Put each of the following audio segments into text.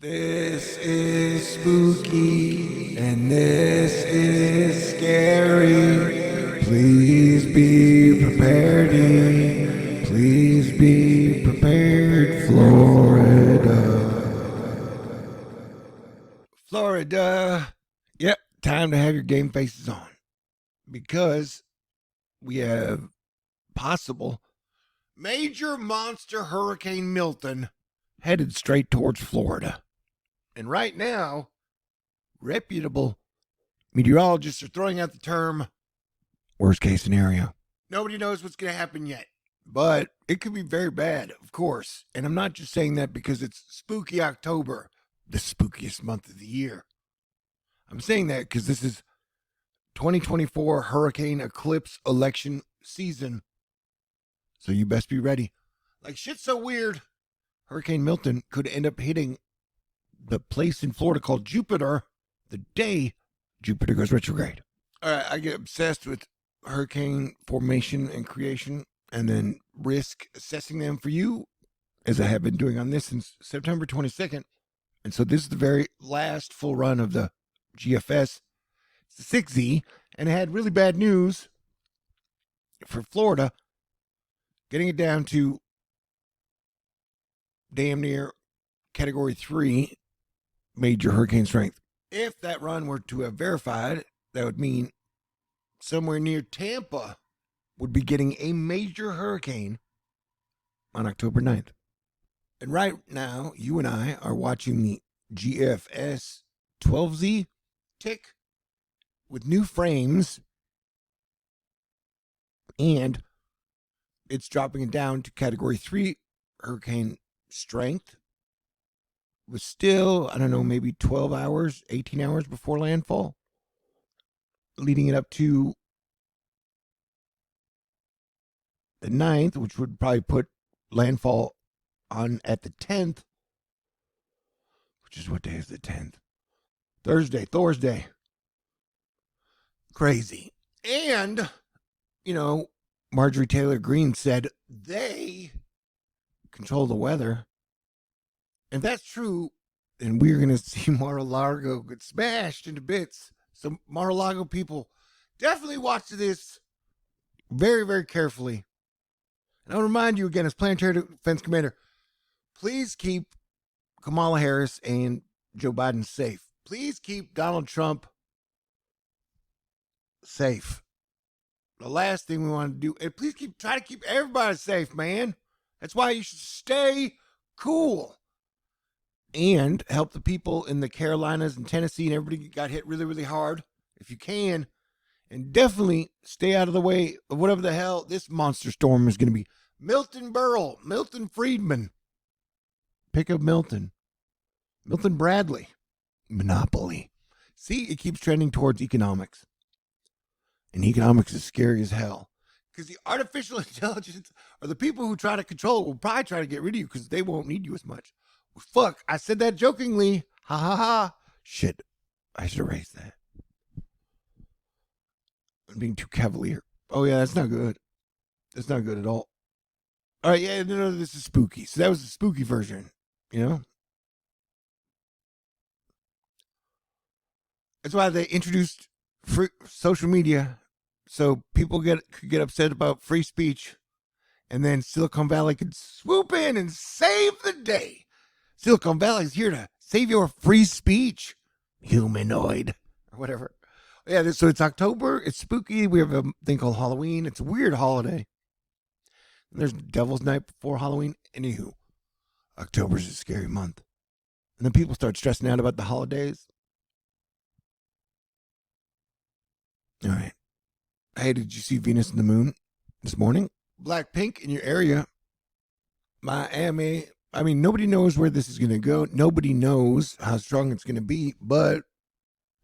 This is spooky and this is scary. Please be prepared. Please be prepared, Florida. Florida. Yep, time to have your game faces on. Because we have possible major monster hurricane Milton headed straight towards Florida. And right now, reputable meteorologists are throwing out the term worst case scenario. Nobody knows what's going to happen yet, but it could be very bad, of course. And I'm not just saying that because it's spooky October, the spookiest month of the year. I'm saying that because this is 2024 hurricane eclipse election season. So you best be ready. Like, shit's so weird. Hurricane Milton could end up hitting the place in Florida called Jupiter the day Jupiter goes retrograde. All right, I get obsessed with hurricane formation and creation and then risk assessing them for you, as I have been doing on this since September 22nd. And so this is the very last full run of the GFS. It's the 6Z, and it had really bad news for Florida, getting it down to damn near Category 3 major hurricane strength. If that run were to have verified, that would mean somewhere near Tampa would be getting a major hurricane on October 9th. And right now, you and I are watching the GFS 12Z tick with new frames, and it's dropping it down to Category 3 hurricane strength, was still, I don't know, maybe 12 hours, 18 hours before landfall, leading it up to the 9th, which would probably put landfall on at the 10th, which is what day is the 10th? Thursday. Crazy. And, Marjorie Taylor Greene said they control the weather. And that's true, and we're going to see Mar-a-Lago get smashed into bits. So Mar-a-Lago people, definitely watch this very, very carefully. And I'll remind you again, as Planetary Defense Commander, please keep Kamala Harris and Joe Biden safe. Please keep Donald Trump safe. The last thing we want to do, and please try to keep everybody safe, man. That's why you should stay cool. And help the people in the Carolinas and Tennessee and everybody got hit really, really hard, if you can. And definitely stay out of the way of whatever the hell this monster storm is going to be. Milton Berle, Milton Friedman. Pick up Milton. Milton Bradley. Monopoly. See, it keeps trending towards economics. And economics is scary as hell. Because the artificial intelligence, or the people who try to control it, will probably try to get rid of you because they won't need you as much. Fuck, I said that jokingly. Ha ha ha. Shit, I should erase that. I'm being too cavalier. Oh yeah, that's not good. That's not good at all. All right, yeah, no, this is spooky. So that was the spooky version, That's why they introduced free social media, so people could get upset about free speech, and then Silicon Valley could swoop in and save the day. Silicon Valley is here to save your free speech, humanoid, or whatever. Yeah, so it's October. It's spooky. We have a thing called Halloween. It's a weird holiday. And there's Devil's Night before Halloween. Anywho, October's a scary month. And then people start stressing out about the holidays. All right. Hey, did you see Venus and the Moon this morning? Blackpink in your area. Miami. I mean, nobody knows where this is going to go. Nobody knows how strong it's going to be, but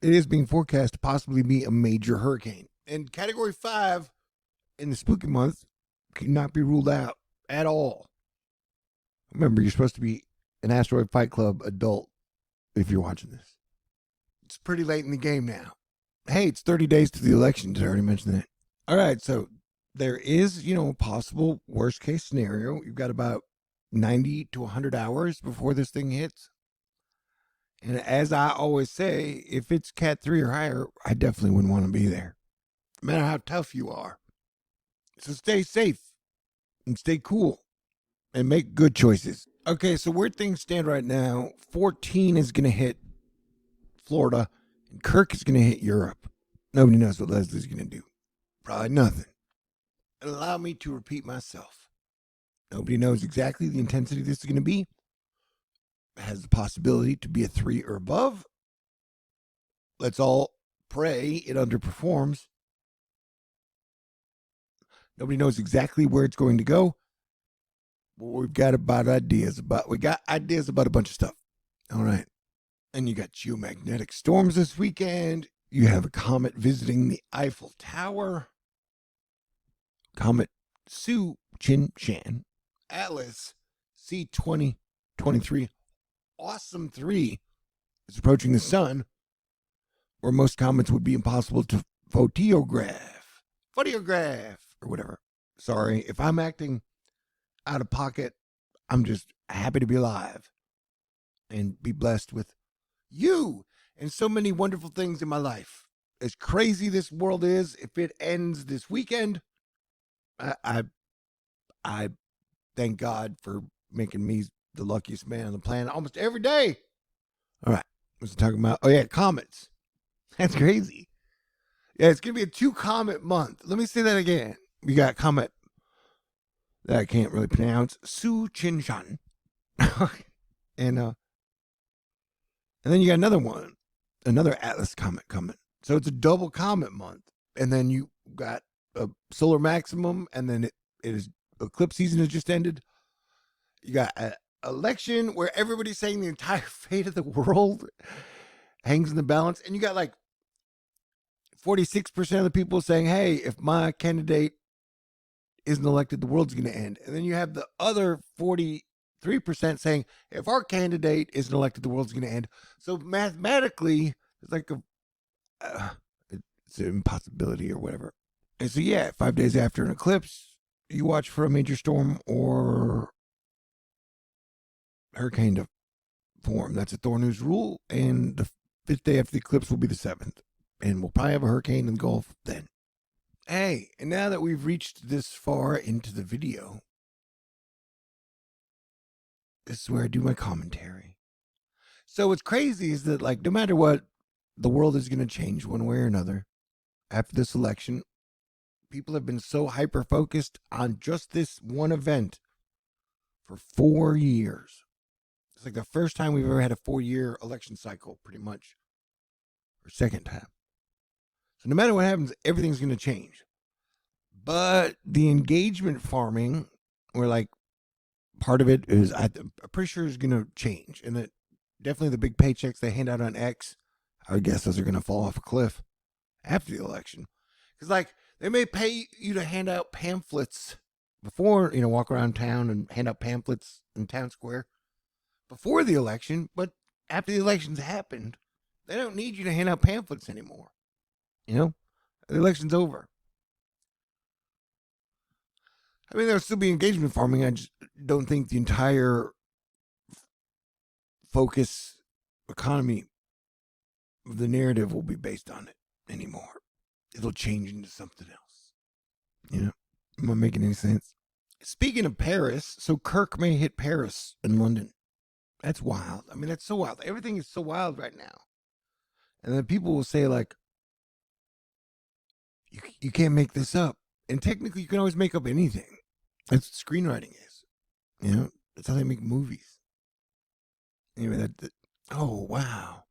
it is being forecast to possibly be a major hurricane. And Category 5 in the spooky month cannot be ruled out at all. Remember, you're supposed to be an Asteroid Fight Club adult if you're watching this. It's pretty late in the game now. Hey, it's 30 days to the election. Did I already mention that? All right, so there is, a possible worst case scenario. You've got about 90 to 100 hours before this thing hits. And as I always say, if it's Cat 3 or higher, I definitely wouldn't want to be there, no matter how tough you are. So stay safe and stay cool and make good choices. Okay, so where things stand right now, 14 is going to hit Florida, and Kirk is going to hit Europe. Nobody knows what Leslie's going to do. Probably nothing. And allow me to repeat myself. Nobody knows exactly the intensity this is going to be. It has the possibility to be a 3 or above. Let's all pray it underperforms. Nobody knows exactly where it's going to go. But we've got ideas about a bunch of stuff. All right. And you got geomagnetic storms this weekend. You have a comet visiting the Eiffel Tower. Comet Su Chin Shan. Atlas C2023 Awesome 3 is approaching the sun, where most comets would be impossible to photograph, or whatever. Sorry, if I'm acting out of pocket, I'm just happy to be alive and be blessed with you and so many wonderful things in my life. As crazy this world is, if it ends this weekend, I thank God for making me the luckiest man on the planet almost every day. All right, what's it talking about? Oh yeah, comets. That's crazy. Yeah, it's gonna be a 2 comet month. Let me say that again. We got comet that I can't really pronounce, Su Chin Shan, and then you got another one, another Atlas comet coming. So it's a double comet month, and then you got a solar maximum, and then it is eclipse season has just ended. You got an election where everybody's saying the entire fate of the world hangs in the balance, and you got like 46% of the people saying, hey, if my candidate isn't elected, the world's going to end. And then you have the other 43% saying, if our candidate isn't elected, the world's going to end. So mathematically, it's like it's an impossibility or whatever. And so, yeah, 5 days after an eclipse, you watch for a major storm or hurricane to form. That's a Thor News rule. And the 5th day after the eclipse will be the 7th. And we'll probably have a hurricane in the Gulf then. Hey, and now that we've reached this far into the video, this is where I do my commentary. So what's crazy is that, like, no matter what, the world is going to change one way or another after this election. People have been so hyper-focused on just this one event for 4 years. It's like the first time we've ever had a 4-year election cycle, pretty much. Or second time. So no matter what happens, everything's going to change. But the engagement farming, where like part of it is, I'm pretty sure is going to change. And that definitely the big paychecks they hand out on X, I would guess those are going to fall off a cliff after the election. Because like they may pay you to hand out pamphlets before, walk around town and hand out pamphlets in town square before the election. But after the election's happened, they don't need you to hand out pamphlets anymore. The election's over. I mean, there'll still be engagement farming. I just don't think the entire focus economy of the narrative will be based on it anymore. It'll change into something else. Am I making any sense? Speaking of Paris, so Kirk may hit Paris and London. That's wild. I mean, that's so wild. Everything is so wild right now. And then people will say, like, you can't make this up. And technically, you can always make up anything. That's what screenwriting is. That's how they make movies. Anyway, oh, wow.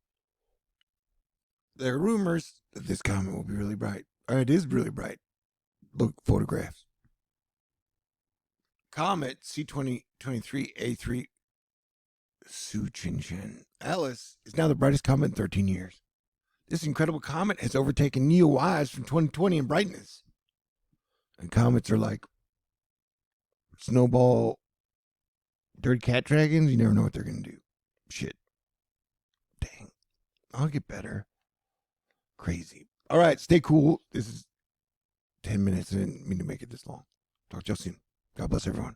There are rumors that this comet will be really bright. Or it is really bright. Look, photographs. Comet C2023A3 Suchinshan Alice is now the brightest comet in 13 years. This incredible comet has overtaken Neo-Y's from 2020 in brightness. And comets are like snowball dirty cat dragons. You never know what they're going to do. Shit. Dang. I'll get better. Crazy. All right, stay cool. This is 10 minutes. I didn't mean to make it this long. Talk to y'all soon. God bless everyone.